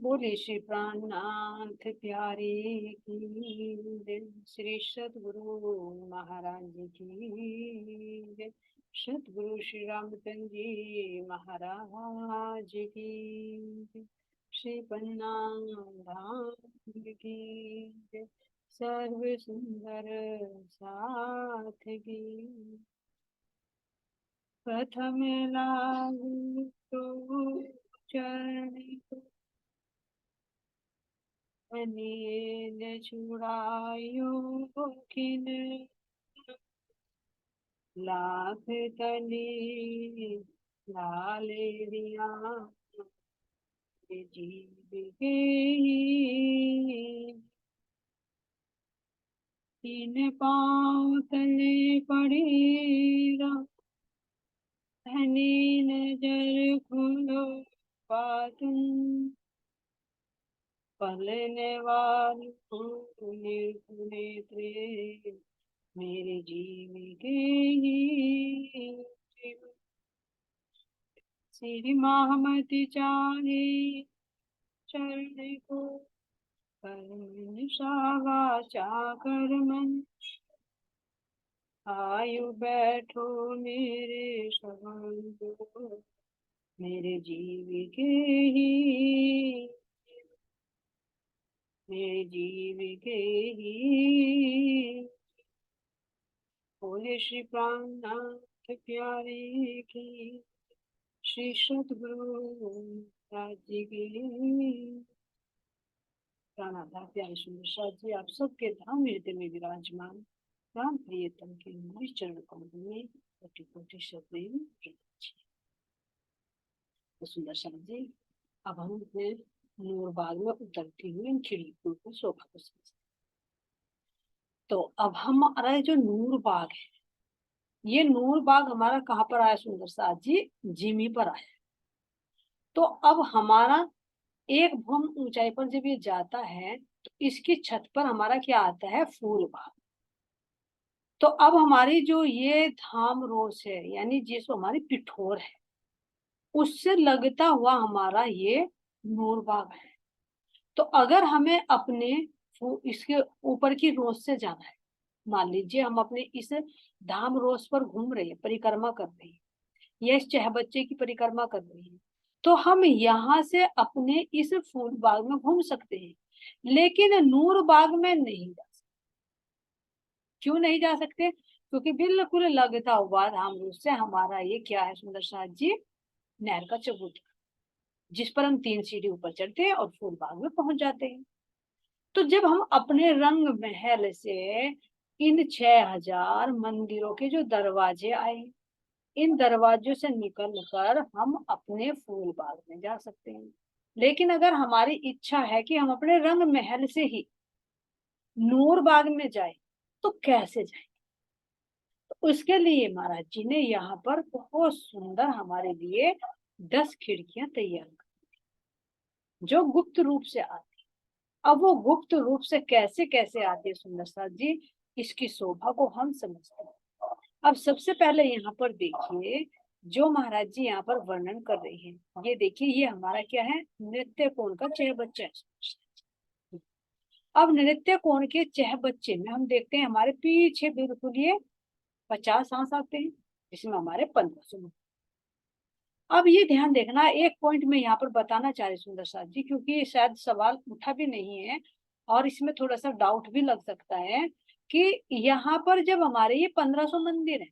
बोले श्री प्राणनाथ प्यारे की जय। श्री सतगुरु महाराज की जय। सतगुरु श्री रामचंद्र जी महाराज की जय। श्री पन्नाम धाम की जय। सर्व सुंदर साथ की प्रथम लागू तो चरण अनिल छुड़ायो किन लाख तले लाले दिया जीव के तीन पाँव तले पड़े धनी नजर खुलो पातुम पलने वालू नेत्रे मेरे जीव के श्री महामति चाहे चरण को कर्म वाचा कर्मन आयु बैठो मेरे शरण मेरे जीव के ही मेरे जीव के ही बोले श्री प्राणनाथ प्यारे की श्री सतगुरु राज्य की प्राणाधार प्यारे सुंदर जी आप सबके धाम हृदय में विराजमान राम प्रियतम के निज चरण कमल में कोटि कोटि शतनयन तो सुंदर जी अब हम अपने नूरबाग में उतरती हुई इन खिड़कियों को शोभा को समझते। तो अब हमारा जो नूरबाग है, ये नूरबाग हमारा कहाँ पर आया सुंदर साथ जी? जिमी पर आया। तो अब हमारा एक भूम ऊंचाई पर जब ये जाता है तो इसकी छत पर हमारा क्या आता है? फूलबाग। तो अब हमारी जो ये धाम रोस है यानी जिसको हमारी पिठोर है उससे लगता हुआ हमारा ये नूरबाग है। तो अगर हमें अपने इसके ऊपर की रोस से जाना है, मान लीजिए हम अपने इस धाम रोस पर घूम रहे हैं, परिक्रमा कर रहे हैं या इस चहबच्चे की परिक्रमा कर रहे हैं, तो हम यहाँ से अपने इस फूल बाग में घूम सकते हैं, लेकिन नूर बाग में नहीं जा सकते। क्यों नहीं जा सकते? क्योंकि बिल्कुल लगता हुआ धाम रोस से हमारा ये क्या है सुंदर साथ जी? नहर का चबूतरा, जिस पर हम 3 सीढ़ी ऊपर चढ़ते हैं और फूल बाग में पहुंच जाते हैं। तो जब हम अपने रंग महल से इन 6000 मंदिरों के जो दरवाजे आए, इन दरवाजों से निकलकर हम अपने फूल बाग में जा सकते हैं। लेकिन अगर हमारी इच्छा है कि हम अपने रंग महल से ही नूर बाग में जाए तो कैसे जाए? तो उसके लिए महाराज जी ने यहाँ पर बहुत सुंदर हमारे लिए 10 खिड़कियां तैयार कर जो गुप्त रूप से आती। अब वो गुप्त रूप से कैसे कैसे आती है सुंदर साथ जी, इसकी शोभा को हम समझते हैं। अब सबसे पहले यहाँ पर देखिए जो महाराज जी यहाँ पर वर्णन कर रहे हैं, ये देखिए ये हमारा क्या है? नृत्य कोण का चहबच्चा है। अब नृत्य कोण के चहबच्चे में हम देखते हैं हमारे पीछे बिल्कुल ये 50 सांस आते हैं, जिसमें हमारे 1500। अब ये ध्यान देखना, एक पॉइंट में यहाँ पर बताना चाह रही सुंदर साथ जी, क्योंकि शायद सवाल उठा भी नहीं है और इसमें थोड़ा सा डाउट भी लग सकता है कि यहाँ पर जब हमारे ये 1500 मंदिर है,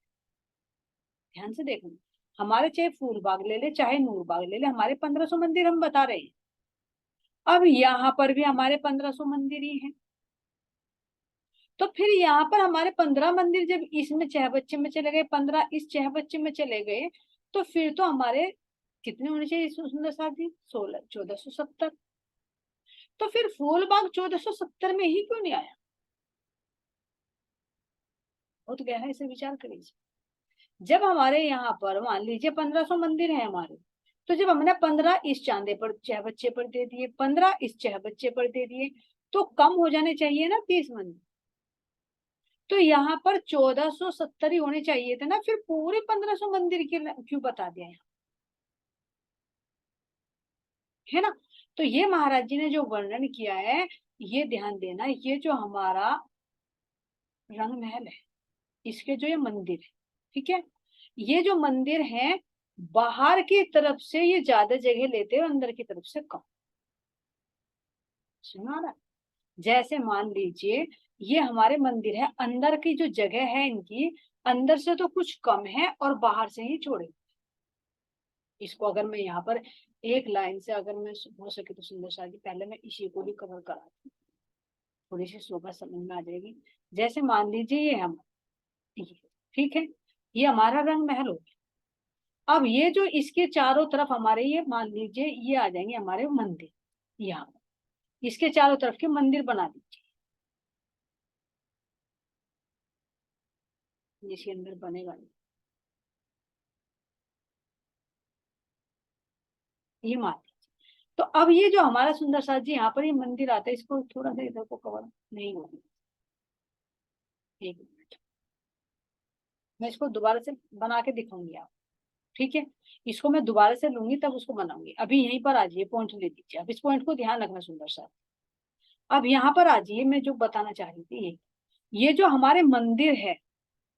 ध्यान से देखना, हमारे चाहे फूलबाग ले ले चाहे नूरबाग ले ले, हमारे 1500 मंदिर हम बता रहे हैं। अब यहाँ पर भी हमारे 1500 मंदिर ही हैं। तो फिर यहाँ पर हमारे 15 मंदिर जब इसमें चहबच्चे में चले गए, 15 इस चहबच्चे में चले गए, तो फिर तो हमारे कितने होने चाहिए सुंदर साथी? 16 1470। तो फिर फूलबाग 1470 में ही क्यों नहीं आया? बहुत गहराई से विचार करिए। जब हमारे यहाँ पर मान लीजिए 1500 मंदिर है हमारे, तो जब हमने 15 इस चांदे पर चहबच्चे पर दे दिए, 15 इस चहबच्चे पर दे दिए, तो कम हो जाने चाहिए ना 30 मंदिर। तो यहाँ पर 1470 ही होने चाहिए थे ना, फिर पूरे 1500 मंदिर क्यों बता दिया यहाँ? है ना। तो ये महाराज जी ने जो वर्णन किया है, ये ध्यान देना, ये जो हमारा रंग महल है, इसके जो ये मंदिर है, ठीक है, ये जो मंदिर है बाहर की तरफ से ये ज्यादा जगह लेते हैं और अंदर की तरफ से कम। सुना रहा, जैसे मान लीजिए ये हमारे मंदिर है, अंदर की जो जगह है इनकी, अंदर से तो कुछ कम है और बाहर से ही छोड़े। इसको अगर मैं यहाँ पर एक लाइन से अगर मैं हो सके तो सुंदर शाह जी पहले मैं इसी को भी कवर करा दूं, थोड़ी सी शोभा समझ में आ जाएगी। जैसे मान लीजिए ये हम, ठीक है, ये हमारा रंग महल हो गया। अब ये जो इसके चारों तरफ हमारे, ये मान लीजिए ये आ जाएंगे हमारे मंदिर, यहाँ इसके चारों तरफ के मंदिर बना दीजिए, जिसके अंदर बनेगा ये मान लीजिए। तो अब ये जो हमारा सुंदर साथ जी यहाँ पर ये मंदिर आता है, इसको थोड़ा सा इधर को कवर नहीं होगी, एक मिनट मैं इसको दोबारा से बना के दिखाऊंगी आप, ठीक है, इसको मैं दोबारा से लूंगी तब उसको बनाऊंगी। अभी यहीं पर आ जाइए, पॉइंट ले दीजिए, अब इस पॉइंट को ध्यान रखना सुंदर साथ। अब यहाँ पर आ जाइए, मैं जो बताना चाह रही थी ये जो हमारे मंदिर है,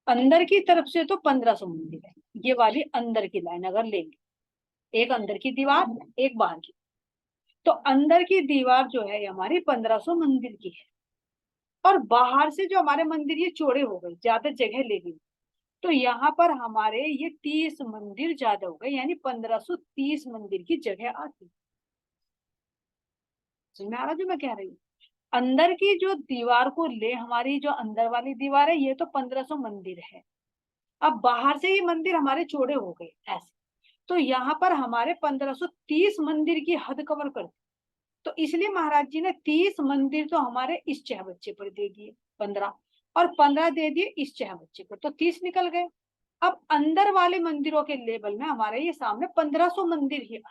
अंदर की तरफ से तो 1500 मंदिर है, ये वाली अंदर की लाइन अगर लेंगे, एक अंदर की दीवार एक बाहर की, तो अंदर की दीवार जो है हमारी 1500 मंदिर की है, और बाहर से जो हमारे मंदिर ये चौड़े हो गए, ज्यादा जगह ले गई, तो यहाँ पर हमारे ये 30 मंदिर ज्यादा हो गए, यानी 1530 मंदिर की जगह आती। समझ में आ रहा जो मैं कह रही हूँ, अंदर की जो दीवार को ले, हमारी जो अंदर वाली दीवार है ये तो 1500 मंदिर है, अब बाहर से ये मंदिर हमारे चौड़े हो गए ऐसे, तो यहाँ पर हमारे 1530 मंदिर की हद कवर कर दी। तो इसलिए महाराज जी ने 30 मंदिर तो हमारे इस चह बच्चे पर दे दिए, 15 और 15 दे दिए इस चह बच्चे पर, तो 30 निकल गए। अब अंदर वाले मंदिरों के लेवल में हमारे ये सामने 1500 मंदिर ही,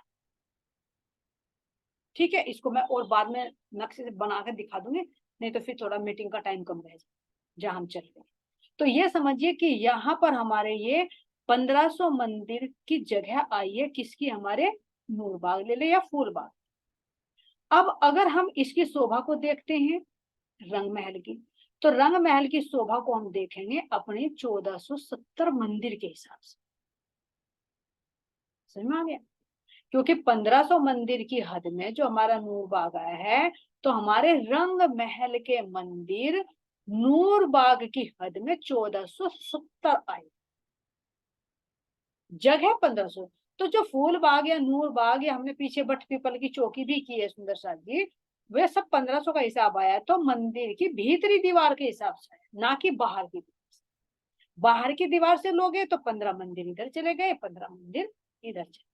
ठीक है, इसको मैं और बाद में नक्शे से बनाकर दिखा दूंगी, नहीं तो फिर थोड़ा मीटिंग का टाइम कम रह जाए जहां हम चल रहे हैं। तो ये समझिए कि यहाँ पर हमारे ये 1500 मंदिर की जगह आई है, किसकी, हमारे नूरबाग ले ले या फूलबाग। अब अगर हम इसकी शोभा को देखते हैं रंग महल की, तो रंग महल की शोभा को हम देखेंगे अपने 1470 मंदिर के हिसाब से। समझ में आ गया, क्योंकि 1500 मंदिर की हद में जो हमारा नूरबाग आया है, तो हमारे रंग महल के मंदिर नूरबाग की हद में 1470 आए, जगह 1500। तो जो फूल बाग या नूर बाग या हमने पीछे बट पीपल की चौकी भी की है सुंदर साथ जी, वे सब 1500 का हिसाब आया है, तो मंदिर की भीतरी दीवार के हिसाब से है, ना कि बाहर की दीवार से। बाहर की दीवार से लोगे तो 15 मंदिर इधर चले गए, 15 मंदिर इधर चले।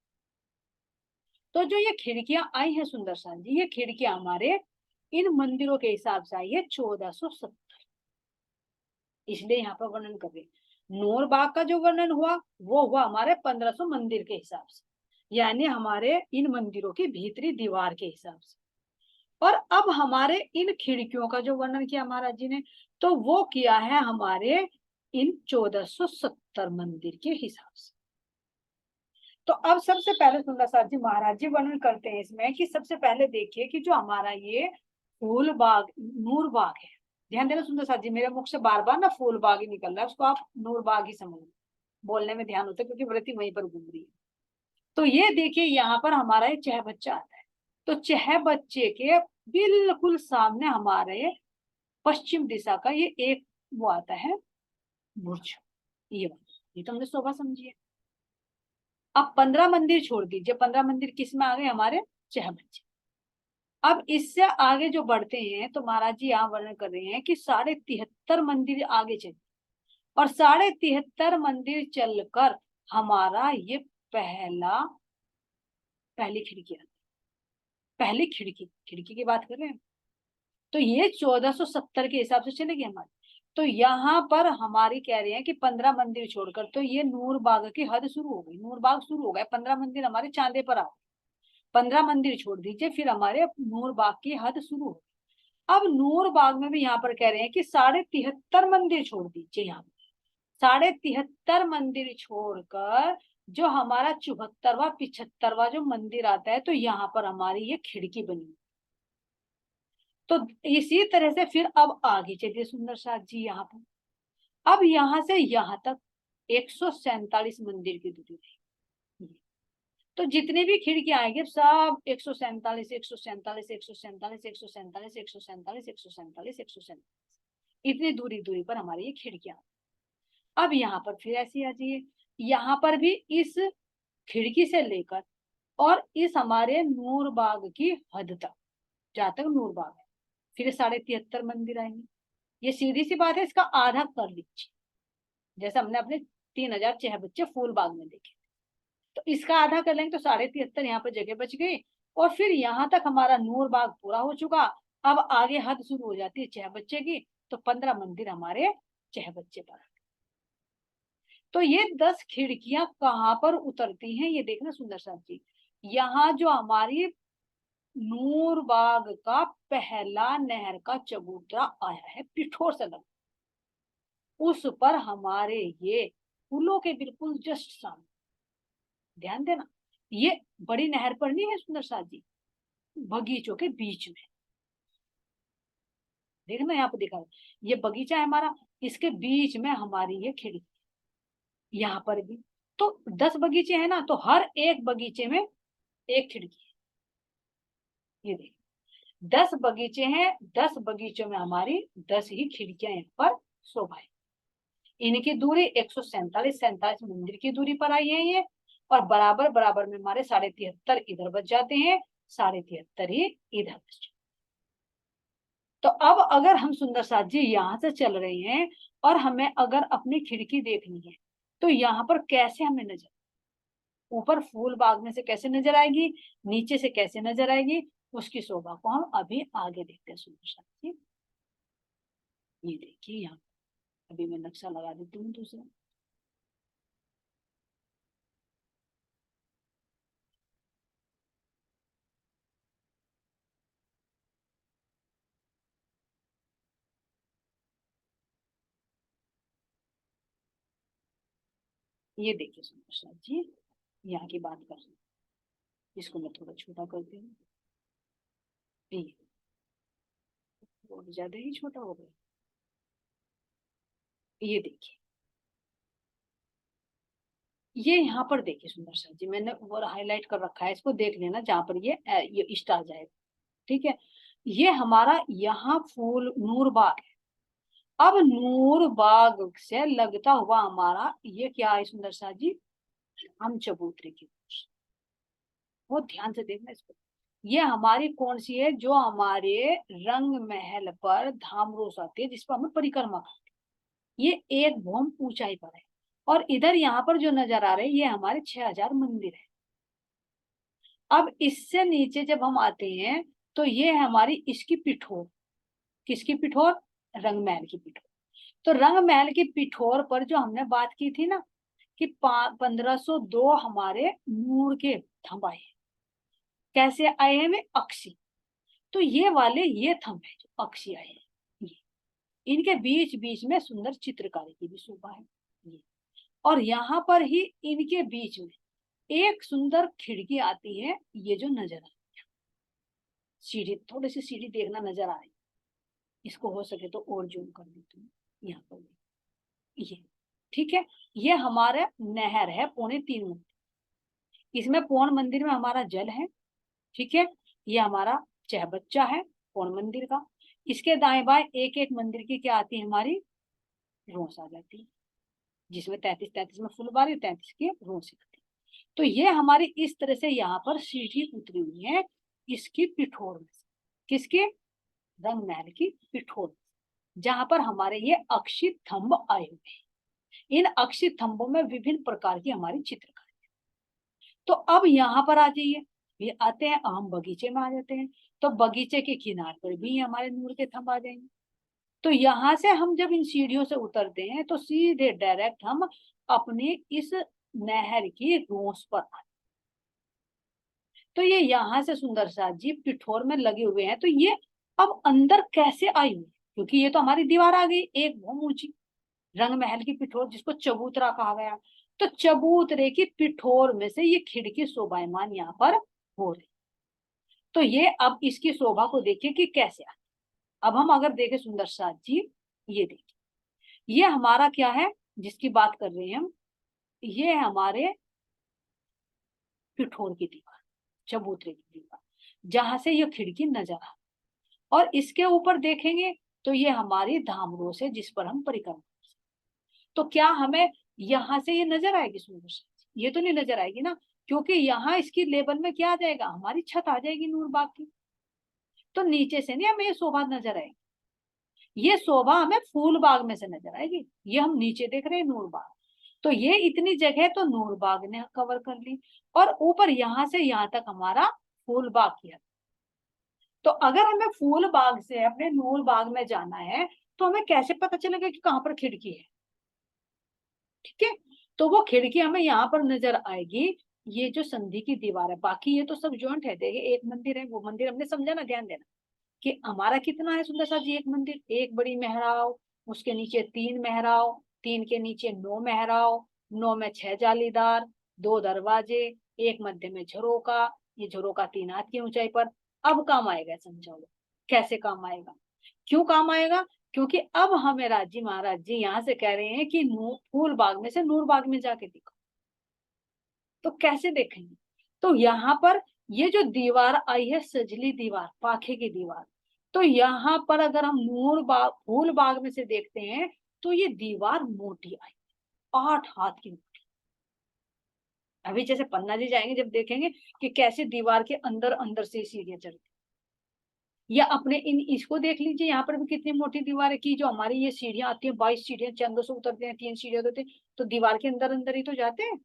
तो जो ये खिड़कियां आई हैं सुंदर साथ जी, ये खिड़कियां हमारे इन मंदिरों के हिसाब से आई है 1470, इसलिए यहाँ पर वर्णन कर रहे हैं। नूर बाग का जो वर्णन हुआ वो हुआ हमारे 1500 मंदिर के हिसाब से, यानी हमारे इन मंदिरों की भीतरी दीवार के हिसाब से। और अब हमारे इन खिड़कियों का जो वर्णन किया महाराज जी ने, तो वो किया है हमारे इन 1470 मंदिर के हिसाब से। तो अब सबसे पहले सुंदर साथ जी महाराज जी वर्णन करते हैं इसमें कि सबसे पहले देखिए कि जो हमारा ये फूल बाग नूर बाग है, ध्यान देना सुंदर साथ जी, मेरे मुख से बार बार ना फूल बाग ही निकल रहा है, उसको आप नूर बाग ही समझ, बोलने में ध्यान होता है क्योंकि व्रती वहीं पर घूम रही है। तो ये देखिए यहाँ पर हमारा एक चह बच्चा आता है, तो चह बच्चे के बिल्कुल सामने हमारे पश्चिम दिशा का ये एक वो आता है बुर्ज, ये तो हमने शोभा समझिए। अब 15 मंदिर छोड़ दीजिए, 15 मंदिर किस में आ गए, हमारे चह बच्चे। अब इससे आगे जो बढ़ते हैं तो महाराज जी यहाँ वर्णन कर रहे हैं कि 73.5 मंदिर आगे चले, और 73.5 मंदिर चलकर हमारा ये पहली खिड़की, पहली खिड़की खिड़की की बात कर रहे हैं, तो ये 1470 के हिसाब से चलेगी हमारी। तो यहाँ पर हमारी कह रहे हैं कि 15 मंदिर छोड़कर, तो ये नूर बाग की हद शुरू हो गई, नूर बाग शुरू हो गया, 15 मंदिर हमारे चांदे पर आ गए, 15 मंदिर छोड़ दीजिए, फिर हमारे नूर बाग की हद शुरू हो। अब नूर बाग में भी यहाँ पर कह रहे हैं कि 73.5 मंदिर छोड़ दीजिए, यहाँ 73.5 मंदिर छोड़कर जो हमारा 74वां 75वां जो मंदिर आता है, तो यहाँ पर हमारी ये खिड़की बनी। तो इसी तरह से फिर अब आगे चलिए सुंदर साथ जी यहाँ पर। अब यहाँ से यहाँ तक 147 मंदिर की दूरी रही। तो जितने भी खिड़कियां आएंगे सब 147 147 147 147 147 147 147 इतनी दूरी दूरी पर हमारी ये खिड़कियां। अब यहाँ पर फिर ऐसी आ जाइए, यहाँ पर भी इस खिड़की से लेकर और इस हमारे नूरबाग की हद तक, जहां तक नूरबाग है, फिर 73.5 मंदिर आएंगे। ये सीधी सी बात है, इसका आधा कर लीजिए, जैसे हमने अपने 3000 चहबच्चे फूलबाग में देखे, तो इसका आधा कर लेंगे तो 73.5 यहाँ पर जगह बच गई। और फिर यहाँ तक हमारा नूरबाग पूरा हो चुका। अब आगे हद शुरू हो जाती है चहबच्चे की, तो 15 मंदिर हमारे चहबच्चे पर। तो ये 10 खिड़कियां कहाँ पर उतरती हैं, ये देखना सुंदर साथ जी। यहाँ जो हमारी नूरबाग का पहला नहर का चबूतरा आया है पिठोर से लगा, उस पर हमारे ये पुलों के बिल्कुल जस्ट सामने, ध्यान देना, ये बड़ी नहर पर नहीं है सुंदर साथ जी, बगीचों के बीच में। देखना यहाँ पर दिखा, ये बगीचा है हमारा, इसके बीच में हमारी ये खिड़की, यहाँ पर भी तो 10 बगीचे हैं ना, तो हर एक बगीचे में एक खिड़की है। ये देखिए 10 बगीचे हैं, 10 बगीचों में हमारी 10 ही खिड़कियां यहाँ पर शोभा है। इनकी दूरी 147 मंदिर की दूरी पर आई है ये, और बराबर बराबर में हमारे 73.5 इधर बच जाते हैं, 73.5 ही इधर बच जाते। तो अब अगर हम सुंदर साथ जी यहाँ से चल रहे हैं और हमें अगर अपनी खिड़की देखनी है, तो यहाँ पर कैसे हमें नजर, ऊपर फूल बाग में से कैसे नजर आएगी, नीचे से कैसे नजर आएगी, उसकी शोभा को हम अभी आगे देखते हैं सुंदर साथ जी। ये देखिए यहाँ, अभी मैं नक्शा लगा देती हूँ दूसरा। ये देखिए सुंदर साथ जी, यहाँ की बात कर रही हूँ, इसको मैं थोड़ा छोटा करती हूँ, बहुत ज्यादा ही छोटा हो गया। ये देखिए, ये यहाँ पर देखिए सुंदर साथ जी, मैंने वो हाईलाइट कर रखा है, इसको देख लेना जहां पर ये स्टार जाएगा, ठीक है। ये हमारा यहाँ फूल नूरबाग है। अब नूरबाग से लगता हुआ हमारा ये क्या है सुंदर साथ जी, हम चबूतरे की, बहुत ध्यान से देखना इसको। ये हमारी कौन सी है, जो हमारे रंग महल पर धामरोस आती है, जिस पर हमें परिक्रमा करते हैं। ये एक भौम ऊंचाई पर है, और इधर यहाँ पर जो नजर आ रहे हैं ये हमारे 6000 मंदिर है। अब इससे नीचे जब हम आते हैं तो ये है हमारी इसकी पिठोर, किसकी पिठोर, रंग महल की पिठोर। तो रंग महल की पिठोर पर जो हमने बात की थी ना कि 1502 हमारे नूर के थंब आए, कैसे आए हैं, में अक्षी। तो ये वाले ये थंब है जो अक्षी आए हैं, ये इनके बीच बीच में सुंदर चित्रकारी की भी शोभा है ये। और यहाँ पर ही इनके बीच में एक सुंदर खिड़की आती है, ये जो नजर आ रही है, सीढ़ी, थोड़ी सी सीढ़ी देखना नजर आ रही है, इसको हो सके तो और जूम कर देती हूँ यहाँ पर, ये ठीक है। ये हमारा नहर है 3.25 मंदिर, इसमें पौन मंदिर में हमारा जल है, ठीक है। ये हमारा चहबच्चा है पौन मंदिर का, इसके दाएं बाएं एक एक मंदिर की क्या आती है, हमारी रोस आ जाती है, जिसमें 33 में फुलबारी, 33 की रोस आती है। तो ये हमारी इस तरह से यहाँ पर सीढ़ी उतरी हुई है इसकी पिठोर में, किसके, रंग महल की पिठोर, जहां पर हमारे ये अक्षी थंब आए हुए हैं। इन अक्षी थंबों में विभिन्न प्रकार की हमारी चित्रकारी। तो अब यहाँ पर आ जाइए, ये आते हैं, हम बगीचे में आ जाते हैं, तो बगीचे के किनार पर भी हमारे नूर के थंब आ जाएंगे। तो यहाँ से हम जब इन सीढ़ियों से उतरते हैं तो सीधे डायरेक्ट हम अपने इस नहर की रोस पर आते। तो ये यहाँ से सुंदर साथ जी पिठोर में लगे हुए हैं, तो ये अब अंदर कैसे आई हुई, क्योंकि ये तो हमारी दीवार आ गई एक बहुत ऊंची, रंग महल की पिठोर जिसको चबूतरा कहा गया। तो चबूतरे की पिठोर में से ये खिड़की शोभायमान यहाँ पर हो रही। तो ये अब इसकी शोभा को देखिए कि कैसे आती। अब हम अगर देखें सुंदर साथ जी, ये देखिए, ये हमारा क्या है जिसकी बात कर रहे हैं हम, ये है हमारे पिठोर की दीवार, चबूतरे की दीवार, जहां से ये खिड़की नजर आ। और इसके ऊपर देखेंगे तो ये हमारी धामरोस है जिस पर हम परिक्रमा। तो क्या हमें यहाँ से ये नजर आएगी सुंदर सी? ये तो नहीं नजर आएगी ना, क्योंकि यहाँ इसकी लेवल में क्या आ जाएगा, हमारी छत आ जाएगी नूरबाग की। तो नीचे से नहीं हमें ये शोभा नजर आएगी, ये शोभा हमें फूलबाग में से नजर आएगी। ये हम नीचे देख रहे हैं नूरबाग, तो ये इतनी जगह तो नूरबाग ने कवर कर ली, और ऊपर यहाँ से यहाँ तक हमारा फूलबाग किया। तो अगर हमें फूलबाग से अपने नूरबाग में जाना है तो हमें कैसे पता चलेगा कि कहाँ पर खिड़की है? ठीक है, तो वो खिड़की हमें यहाँ पर नजर आएगी। ये जो संधि की दीवार है, बाकी ये तो सब जॉइंट है। देखिए एक मंदिर है, वो मंदिर हमने समझा ना, ध्यान देना कि हमारा कितना है सुंदर सा जी, एक मंदिर, एक बड़ी मेहराब, उसके नीचे 3 मेहराब, 3 के नीचे 9 मेहराब, 9 में 6 जालीदार, 2 दरवाजे, एक मध्य में झरोका, ये झरोका 3 हाथ की ऊंचाई पर। अब काम आएगा, समझाओ कैसे काम आएगा, क्यों काम आएगा? क्योंकि अब हमें राजी महाराज जी यहाँ से कह रहे हैं कि फूल बाग में से नूर बाग में जाके दिखो। तो कैसे देखेंगे? तो यहाँ पर ये जो दीवार आई है सजली दीवार, पाखे की दीवार, तो यहाँ पर अगर हम नूर बाग फूल बाग में से देखते हैं तो ये दीवार मोटी आई, 8 हाथ की मोटी। अभी जैसे पन्ना जी जाएंगे जब देखेंगे कि कैसे दीवार के अंदर अंदर से सीढ़ियां चढ़ती, या अपने इन इसको देख लीजिए, यहाँ पर भी कितनी मोटी दीवार है कि जो हमारी ये सीढ़ियां आती है, 22 सीढ़ियां, चंदों से उतरते हैं, 3 सीढ़ियां होते हैं, तो दीवार के अंदर अंदर ही तो जाते हैं।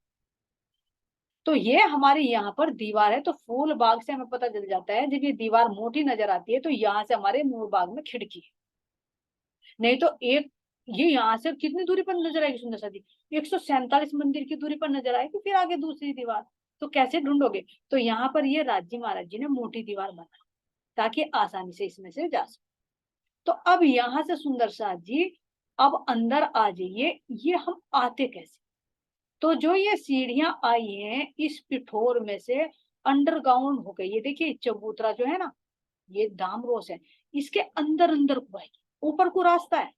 तो ये हमारी यहाँ पर दीवार है, तो फूल बाग से हमें पता चल जाता है जब ये दीवार मोटी नजर आती है तो यहाँ से हमारे नूर बाग में खिड़की है। नहीं तो एक ये यहाँ से कितनी दूरी पर नजर आएगी सुंदर सा जी, 147 मंदिर की दूरी पर नजर आएगी, फिर आगे दूसरी दीवार। तो कैसे ढूंढोगे? तो यहाँ पर ये राज्य महाराज जी ने मोटी दीवार बनाई ताकि आसानी से इसमें से जा सके। तो अब यहाँ से सुंदर साथ जी अब अंदर आ जाइए, ये हम आते कैसे? तो जो ये सीढ़ियां आई हैं इस पिठोर में से अंडरग्राउंड हो गई, ये देखिए चबूतरा जो है ना, ये दामरोस है, इसके अंदर अंदर को आएगी। ऊपर को रास्ता है,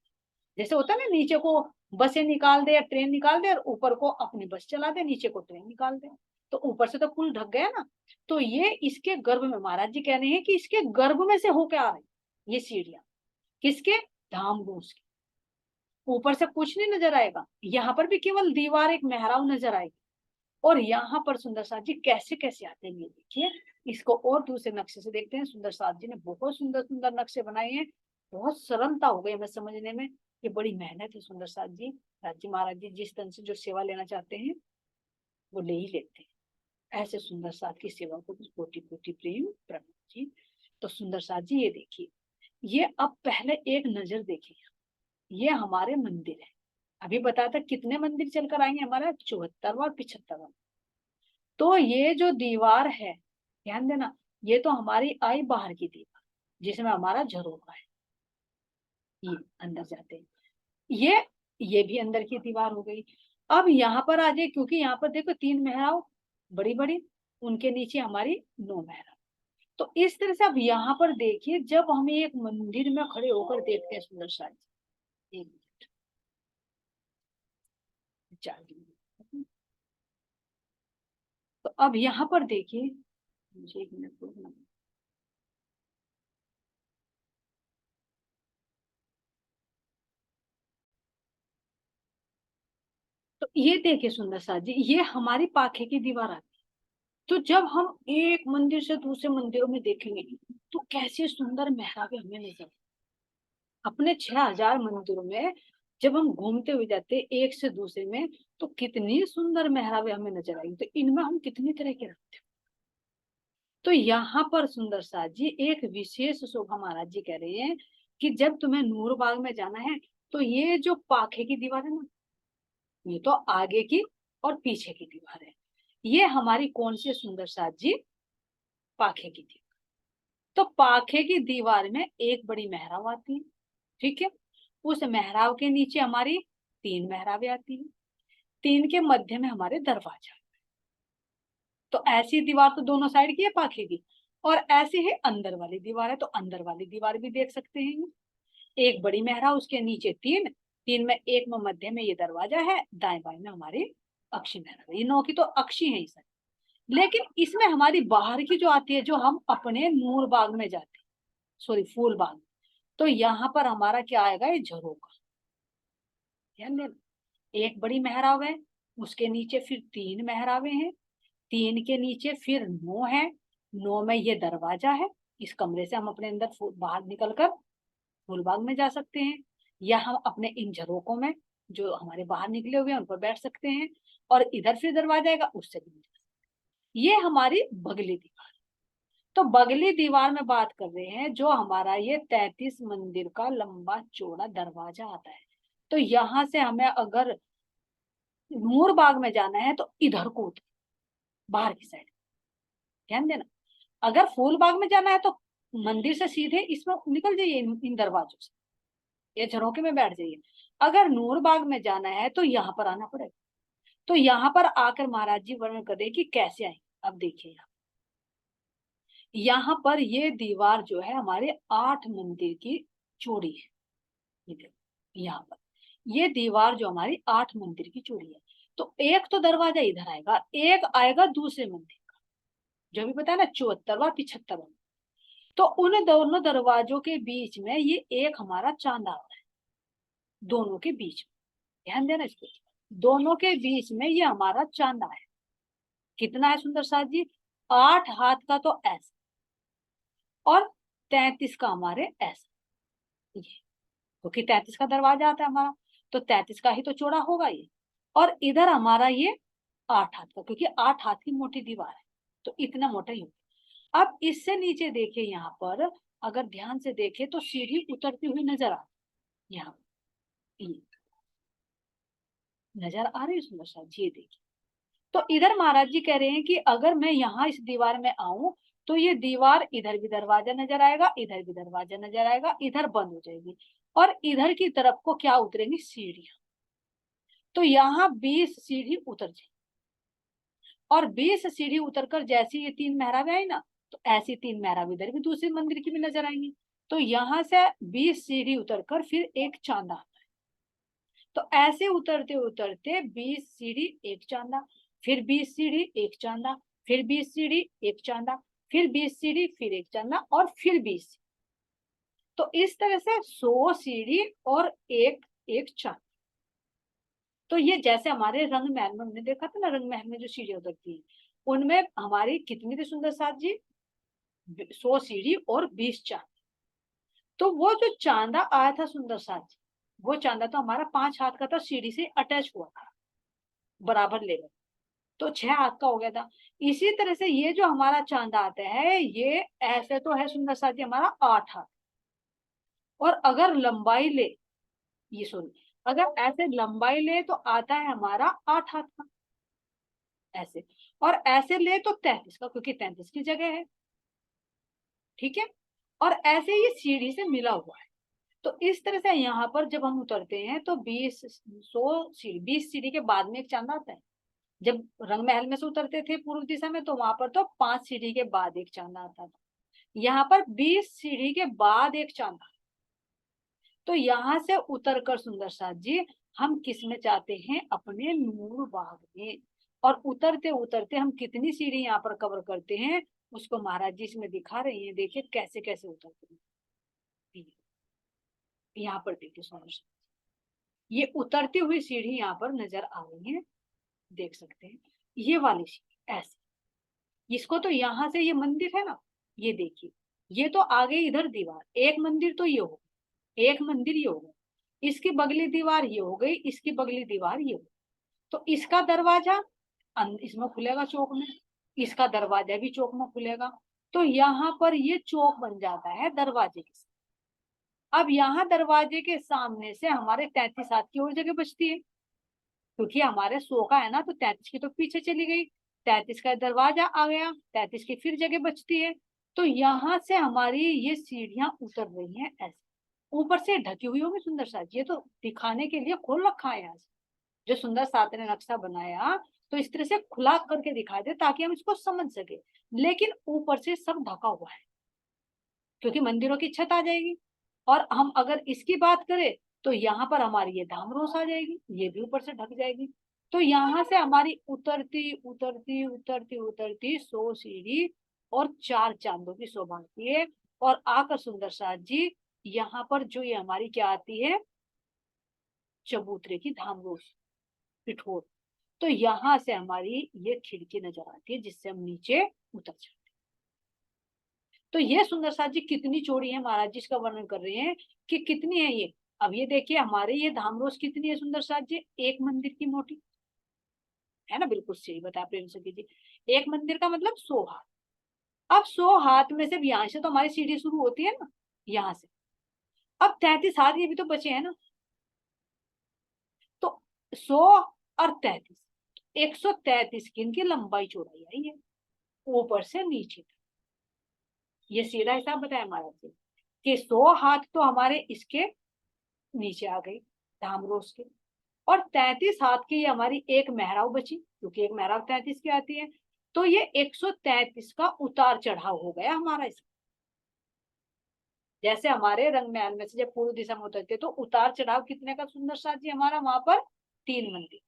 जैसे होता है ना नीचे को बसें निकाल दे या ट्रेन निकाल दे, और ऊपर को अपनी बस चला दे, नीचे को ट्रेन निकाल दे, तो ऊपर से तो पुल ढक गया ना। तो ये इसके गर्भ में, महाराज जी कह रहे हैं कि इसके गर्भ में से होके आ रही ये सीढ़ियां, किसके? धामरोस के। ऊपर से कुछ नहीं नजर आएगा, यहाँ पर भी केवल दीवार एक मेहराब नजर आएगी। और यहाँ पर सुंदर साथ जी कैसे कैसे आते हैं ये देखिए, इसको और दूसरे नक्शे से देखते हैं। सुंदर साथ जी ने बहुत सुंदर सुंदर नक्शे बनाए हैं, बहुत सरलता हो गई हमें समझने में। ये बड़ी मेहनत है सुंदर साथ जी, राज्य महाराज जी जिस तरह से जो सेवा लेना चाहते हैं वो ले ही लेते हैं। ऐसे सुंदर साथ की सेवा को कोटि कोटि प्रेम प्रणाम जी। तो सुंदर साथ जी ये देखिए, ये अब पहले एक नजर देखिए, ये हमारे मंदिर है। अभी बताया था कितने मंदिर चलकर आएंगे, हमारा 74वां और 75वां। तो ये जो दीवार है, ध्यान देना, ये तो हमारी आई बाहर की दीवार जिसमें हमारा झरोखा है, ये अंदर जाते हैं। ये भी अंदर की दीवार हो गई। अब यहाँ पर आ जाए, क्योंकि यहाँ पर देखो 3 मेहराब बड़ी बड़ी, उनके नीचे हमारी 9 मेहराब। तो इस तरह से अब यहाँ पर देखिए, जब हम एक मंदिर में खड़े होकर देखते हैं सुंदर सा, एक मिनट, 4 मिनट। तो अब यहाँ पर देखिए, मुझे 1 मिनट बोलना। तो ये देखिए सुंदर सा जी, ये हमारी पाखे की दीवार आती है। तो जब हम एक मंदिर से दूसरे मंदिरों में देखेंगे तो कैसे सुंदर मेहराबें हमें नजर, अपने 6000 मंदिरों में जब हम घूमते हुए जाते एक से दूसरे में, तो कितनी सुंदर मेहराबें हमें नजर आएंगी। तो इनमें हम कितनी तरह के रखते हैं। तो यहाँ पर सुंदर साथ जी एक विशेष शोभा महाराज जी कह रहे हैं कि जब तुम्हें नूरबाग में जाना है तो ये जो पाखे की दीवार है ना, ये तो आगे की और पीछे की दीवार है। ये हमारी कौन सी सुंदर साथ जी? पाखे की दीवार। तो पाखे की दीवार में एक बड़ी मेहराब आती है, ठीक है, उस मेहराब के नीचे हमारी 3 मेहराबें आती हैं। 3 के मध्य में हमारे दरवाजा। तो ऐसी दीवार तो दोनों साइड की है पाखे की, और ऐसे ही अंदर वाली दीवार है, तो अंदर वाली दीवार भी देख सकते हैं। एक बड़ी मेहरा, उसके नीचे 3, 3 में एक में मध्य में ये दरवाजा है, दाएं बाएं में हमारी अक्षी मेहरा। ये 9 की तो अक्षी है इस। लेकिन इसमें हमारी बाहर की जो आती है, जो हम अपने नूर बाग में जाते हैं, सॉरी फूल बाग, तो यहाँ पर हमारा क्या आएगा, ये झरोका। ध्यान देना, एक बड़ी मेहराब है, उसके नीचे फिर 3 मेहराबे हैं, 3 के नीचे फिर 9 है, 9 में ये दरवाजा है। इस कमरे से हम अपने अंदर बाहर निकलकर फूलबाग में जा सकते हैं, या हम अपने इन झरोकों में जो हमारे बाहर निकले हुए हैं उन पर बैठ सकते हैं, और इधर फिर दरवाजा आएगा, उससे भी निकल सकते हैं। ये हमारी बगली दीवार। तो बगली दीवार में बात कर रहे हैं, जो हमारा ये 33 मंदिर का लंबा चौड़ा दरवाजा आता है। तो यहां से हमें अगर नूर बाग में जाना है तो इधर को उतर, बाहर की साइड। ध्यान देना, अगर फूल बाग में जाना है तो मंदिर से सीधे इसमें निकल जाइए, इन दरवाजों से, ये झरोके में बैठ जाइए। अगर नूर बाग में जाना है तो यहाँ पर आना पड़ेगा। तो यहाँ पर आकर महाराज जी वर्णन कर रहे कि कैसे आए। अब देखिए, यहाँ पर ये दीवार जो है हमारे 8 मंदिर की चौड़ी है। यहाँ पर ये दीवार जो हमारी 8 मंदिर की चौड़ी है। तो एक तो दरवाजा इधर आएगा, एक आएगा दूसरे मंदिर का, जो भी पता है ना, 74वां 75वां। तो उन दोनों दरवाजों के बीच में ये एक हमारा चांदा आता है, दोनों के बीच में। ध्यान देना इसको, दोनों के बीच में ये हमारा चांदा है। कितना है सुंदर साथ जी, 8 हाथ का तो ऐसा, और 33 का हमारे ऐसा, ये क्योंकि 33 का दरवाजा आता है हमारा, तो 33 का ही तो चौड़ा होगा ये। और इधर हमारा ये 8 हाथ का, क्योंकि 8 हाथ की मोटी दीवार है, तो इतना मोटा ही होगा। अब इससे नीचे देखिए, यहाँ पर अगर ध्यान से देखें तो सीढ़ी उतरती हुई नजर आ, यहाँ नजर आ रही है सुंदर सा जी, देखिए। तो इधर महाराज जी कह रहे हैं कि अगर मैं यहाँ इस दीवार में आऊं तो ये दीवार, इधर भी दरवाजा नजर आएगा, इधर भी दरवाजा नजर आएगा, इधर बंद हो जाएगी, और इधर की तरफ को क्या उतरेंगी, सीढ़ियां। तो यहाँ 20 सीढ़ी उतर जाएगी, और 20 सीढ़ी उतरकर जैसे ये 3 मेहराबें आई ना, तो ऐसी 3 मेहराब इधर भी दूसरे मंदिर की भी नजर आएंगी। तो यहाँ से 20 सीढ़ी उतरकर फिर एक चांदा आता है। तो ऐसे उतरते उतरते 20 सीढ़ी एक चांदा, फिर 20 सीढ़ी एक चांदा, फिर 20 सीढ़ी एक चांदा, फिर 20 सीढ़ी फिर एक चांदा, और फिर 20। तो इस तरह से 100 सीढ़ी और एक एक चांदा। तो ये जैसे हमारे रंग महल में हमने देखा था ना, रंग महल में जो सीढ़ी उतरती है, उनमें हमारी कितनी थी सुंदर साथ जी, 100 सीढ़ी और 20 चांदा। तो वो जो चांदा आया था सुंदर साथ जी, वो चांदा तो हमारा 5 हाथ का था, सीढ़ी से अटैच हुआ था बराबर लेवल, तो 6 हाथ का हो गया था। इसी तरह से ये जो हमारा चांदा आता है, ये ऐसे तो है सुंदर साथ जी हमारा 8 हाथ, और अगर लंबाई ले, ये सुन, अगर ऐसे लंबाई ले तो आता है हमारा 8 हाथ का ऐसे, और ऐसे ले तो 33 का, क्योंकि 33 की जगह है। ठीक है, और ऐसे ये सीढ़ी से मिला हुआ है। तो इस तरह से यहाँ पर जब हम उतरते हैं तो 20 सीढ़ी के बाद में एक चांदा आता है। जब रंग महल में से उतरते थे पूर्व दिशा में, तो वहां पर तो 5 सीढ़ी के बाद एक चांदा आता था। यहाँ पर 20 सीढ़ी के बाद एक चांदा। तो यहाँ से उतरकर सुंदर साथ जी हम किस में जाते हैं, अपने नूर बाग में। और उतरते उतरते हम कितनी सीढ़ी यहाँ पर कवर करते हैं, उसको महाराज जी इसमें दिखा रहे हैं। देखिए कैसे कैसे उतरते हैं, यहाँ पर देखिए सुंदर साथ, ये उतरती हुई सीढ़ी यहाँ पर नजर आ रही है, देख सकते हैं। ये वाली सीढ़ी ऐसे, इसको तो यहाँ से ये मंदिर है ना, ये देखिए, ये तो आ गई इधर दीवार, एक मंदिर तो ये हो, एक मंदिर ये हो गया, इसकी बगली दीवार ये हो गई, इसकी बगली दीवार ये हो गई। तो इसका दरवाजा इसमें खुलेगा चौक में, इसका दरवाजा भी चौक में खुलेगा। तो यहाँ पर ये चौक बन जाता है दरवाजे के साथ। अब यहाँ दरवाजे के सामने से हमारे 33 हाथ की और जगह बचती है, क्योंकि हमारे 100 का है ना, तो 33 की तो पीछे चली गई, 33 का दरवाजा आ गया, 33 की फिर जगह बचती है। तो यहाँ से हमारी ये सीढ़ियां उतर रही हैं ऐसे, ऊपर से ढकी हुई होगी सुंदर सा, ये तो दिखाने के लिए खोल रखा है यहाँ से। जो सुंदर साथ ने नक्शा बनाया तो इस तरह से खुला करके दिखाई दे ताकि हम इसको समझ सके, लेकिन ऊपर से सब ढका हुआ है क्योंकि मंदिरों की छत आ जाएगी। और हम अगर इसकी बात करें तो यहाँ पर हमारी ये धामरोस आ जाएगी, ये भी ऊपर से ढक जाएगी। तो यहाँ से हमारी उतरती उतरती उतरती उतरती 100 सीढ़ी और 4 चांदों की शोभा आती है। और आकर सुंदर साथ जी यहाँ पर जो ये हमारी क्या आती है, चबूतरे की धामरोस पिठोर। तो यहाँ से हमारी ये खिड़की नजर आती है जिससे हम नीचे उतर जाते हैं। तो ये सुंदर साथ जी कितनी चौड़ी है, महाराज जी इसका वर्णन कर रहे हैं कि कितनी है ये। अब ये देखिए हमारे ये धामरोस कितनी है सुंदर साथ जी, एक मंदिर की मोटी है ना, बिल्कुल सही बताया प्रेम सखी जी। एक मंदिर का मतलब 100 हाथ। अब 100 हाथ में से यहाँ से तो हमारी सीढ़ी शुरू होती है ना, यहाँ से। अब 33 हाथ ये भी तो बचे हैं ना, तो 100 और 33, 133 की इनकी लंबाई चौड़ाई आई है ऊपर से नीचे तक। ये सीधा हिसाब बताया महाराज जी कि 100 हाथ तो हमारे इसके नीचे आ गई धामरोस के, और 33 हाथ की ये हमारी एक मेहराब बची क्योंकि एक मेहराब 33 की आती है। तो ये 133 का उतार चढ़ाव हो गया हमारा इसका। जैसे हमारे रंग महल में से जब पूर्व दिशा में उतरते तो उतार चढ़ाव कितने का सुंदर साथ जी हमारा, वहां पर 3 मंदिर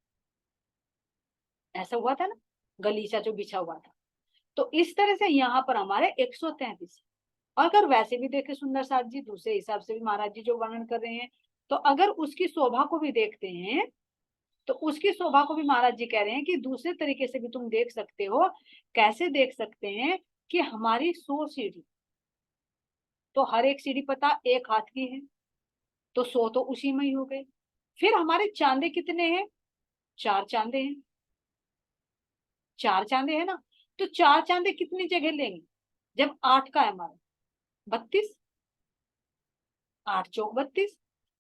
ऐसा हुआ था ना, गलीचा जो बिछा हुआ था। तो इस तरह से यहाँ पर हमारे 133। अगर वैसे भी देखे सुंदर साथ जी दूसरे हिसाब से भी महाराज जी जो वर्णन कर रहे हैं, तो अगर उसकी शोभा को भी देखते हैं तो उसकी शोभा को भी महाराज जी कह रहे हैं कि दूसरे तरीके से भी तुम देख सकते हो। कैसे देख सकते हैं कि हमारी 100 सीढ़ी, तो हर एक सीढ़ी पता 1 हाथ की है, तो 100 तो उसी में ही हो गए। फिर हमारे चांदे कितने हैं, 4 चांदे हैं, 4 चांदे हैं ना। तो 4 चांदे कितनी जगह लेंगे, जब 8 का है हमारा 32, 8 चौक 32।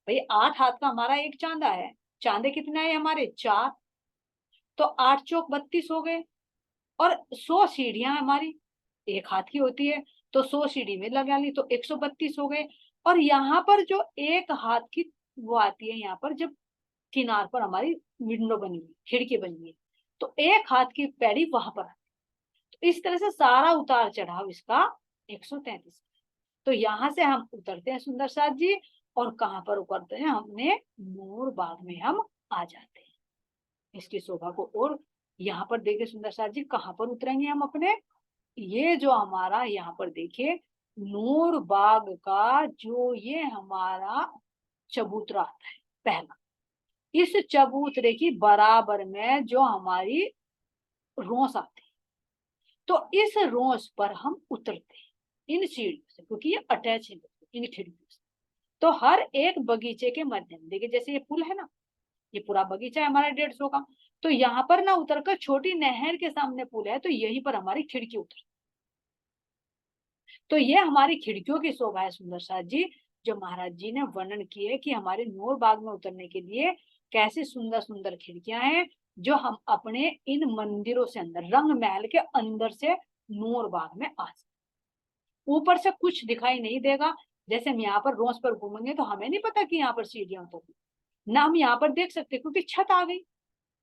भाई 8 हाथ का हमारा एक चांदा है, चांदे कितने आए हमारे 4, तो 8 चौक 32 हो गए। और 100 सीढ़ियां हमारी 1 हाथ की होती है, तो 100 सीढ़ी में लगा ली तो 132 हो गए। और यहाँ पर जो 1 हाथ की वो आती है, यहाँ पर जब किनार पर हमारी विंडो बनी हुई खिड़की बनी हुई है, तो 1 हाथ की पैड़ी वहां पर आती है। तो इस तरह से सारा उतार चढ़ाव इसका 133। तो यहाँ से हम उतरते हैं सुंदर साथ जी, और कहाँ पर उतरते हैं, हमने मोर बाग में हम आ जाते हैं इसकी शोभा को। और यहाँ पर देखिए सुंदर साथ जी कहाँ पर उतरेंगे हम अपने, ये जो हमारा यहाँ पर देखिए नूर बाग का जो ये हमारा चबूतरा आता है पहला, इस चबूतरे की बराबर में जो हमारी रोस आती है, तो इस रोस पर हम उतरते हैं इन सीढ़ियों से क्योंकि ये अटैच है इन खिड़कियों से। तो हर एक बगीचे के मध्यम देखिए, जैसे ये पुल है ना, ये पूरा बगीचा है हमारा 150 का, तो यहाँ पर ना उतरकर छोटी नहर के सामने पुल है, तो यहीं पर हमारी खिड़की उतर। तो ये हमारी खिड़कियों की शोभा है सुंदर साथ जी, जो महाराज जी ने वर्णन की है कि हमारे नूर बाग में उतरने के लिए कैसी सुंदर सुंदर खिड़कियां हैं, जो हम अपने इन मंदिरों से अंदर रंग महल के अंदर से नूर बाग में आ सकते। ऊपर से कुछ दिखाई नहीं देगा, जैसे हम यहाँ पर रोज पर घूमेंगे तो हमें नहीं पता कि यहाँ पर सीढ़ियां उतरती, ना हम यहाँ पर देख सकते क्योंकि छत आ गई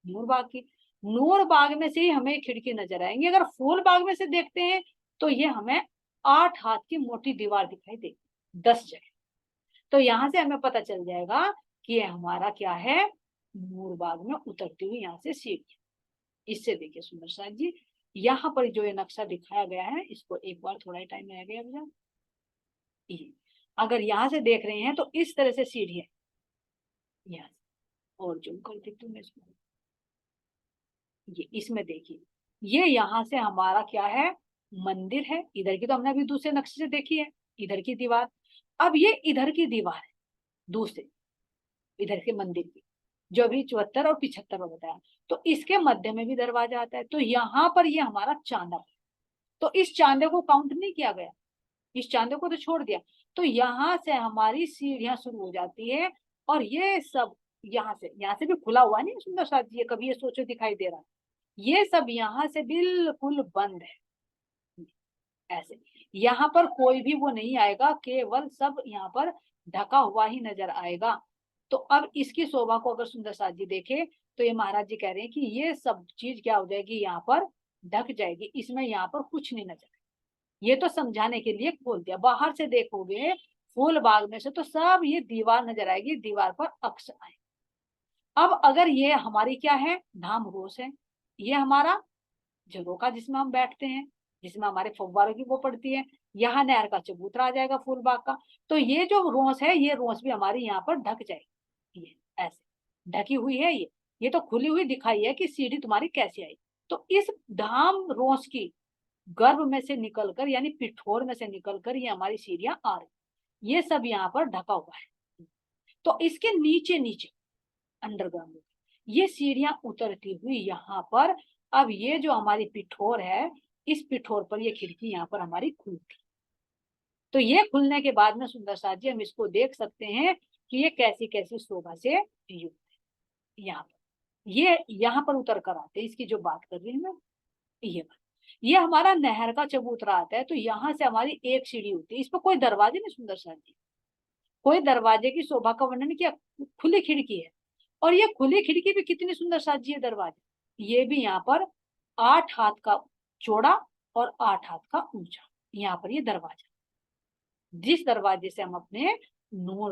नूर बाग की। नूर बाग में से ही हमें खिड़की नजर आएंगी। अगर फूल बाग में से देखते हैं तो ये हमें 8 हाथ की मोटी दीवार दिखाई देगी 10 जगह। तो यहाँ से हमें पता चल जाएगा कि ये हमारा क्या है, नूर बाग में उतरती हुई यहाँ से सीढ़ी। इससे देखिए सुंदर साथ जी यहाँ पर जो ये नक्शा दिखाया गया है, इसको एक बार थोड़ा ही टाइम रह गया भैया, अगर यहाँ से देख रहे हैं तो इस तरह से सीढ़ी है यहाँ से, और जूम कर देती हूँ मैं इसको, ये इसमें देखिए ये यहाँ से हमारा क्या है, मंदिर है। इधर की तो हमने अभी दूसरे नक्शे से देखी है, इधर की दीवार। अब ये इधर की दीवार है दूसरे, इधर के मंदिर की, जो अभी 74 और 75 में बताया। तो इसके मध्य में भी दरवाजा आता है, तो यहाँ पर ये हमारा चांदा है। तो इस चांदे को काउंट नहीं किया गया, इस चांदे को तो छोड़ दिया। तो यहाँ से हमारी सीढ़ियां शुरू हो जाती है, और ये सब यहाँ से भी खुला हुआ नहीं सुंदर साथ जी, कभी ये सोचो दिखाई दे रहा है, ये सब यहाँ से बिल्कुल बंद है ऐसे। यहाँ पर कोई भी वो नहीं आएगा, केवल सब यहाँ पर ढका हुआ ही नजर आएगा। तो अब इसकी शोभा को अगर सुंदर साथ जी देखे तो ये महाराज जी कह रहे हैं कि ये सब चीज क्या हो जाएगी, यहाँ पर ढक जाएगी, इसमें यहाँ पर कुछ नहीं नजर। ये तो समझाने के लिए खोल दिया। बाहर से देखोगे फूल बाग में से तो सब ये दीवार नजर आएगी, दीवार पर अक्षर आए। अब अगर ये हमारी क्या है, धाम रोस है, ये हमारा झरोका जिसमें हम बैठते हैं, जिसमें हमारे फव्वारों की वो पड़ती है, यहाँ नहर का चबूतरा आ जाएगा फूल बाग का। तो ये जो रोस है, ये रोस भी हमारी यहाँ पर ढक जाएगी, ये ऐसे ढकी हुई है। ये तो खुली हुई दिखाई है कि सीढ़ी तुम्हारी कैसे आई। तो इस धाम रोस की गर्भ में से निकलकर, यानी पिठोर में से निकलकर ये हमारी सीढ़ियां आ रही, ये सब यहाँ पर ढका हुआ है। तो इसके नीचे नीचे अंडरग्राउंड ये सीढ़ियां उतरती हुई यहाँ पर, अब ये जो हमारी पिठोर है, इस पिठोर पर ये खिड़की यहाँ पर हमारी खुलती। तो ये खुलने के बाद में सुंदर साथ जी हम इसको देख सकते हैं कि ये कैसी कैसी शोभा से युक्त है। यहाँ पर ये यहाँ पर उतर कर आते हैं, इसकी जो बात कर रही हूँ मैं, ये हमारा नहर का चबूतरा आता है। तो यहाँ से हमारी एक सीढ़ी होती है, इस पर कोई दरवाजे नहीं, सुंदर साथ जी कोई दरवाजे की शोभा का वर्णन किया, खुली खिड़की है। और ये खुली खिड़की भी कितनी सुंदर साजी है दरवाजे, ये भी यहाँ पर 8 हाथ का चौड़ा और 8 हाथ का ऊंचा, यहाँ पर ये दरवाजा, जिस दरवाजे से हम अपने नूर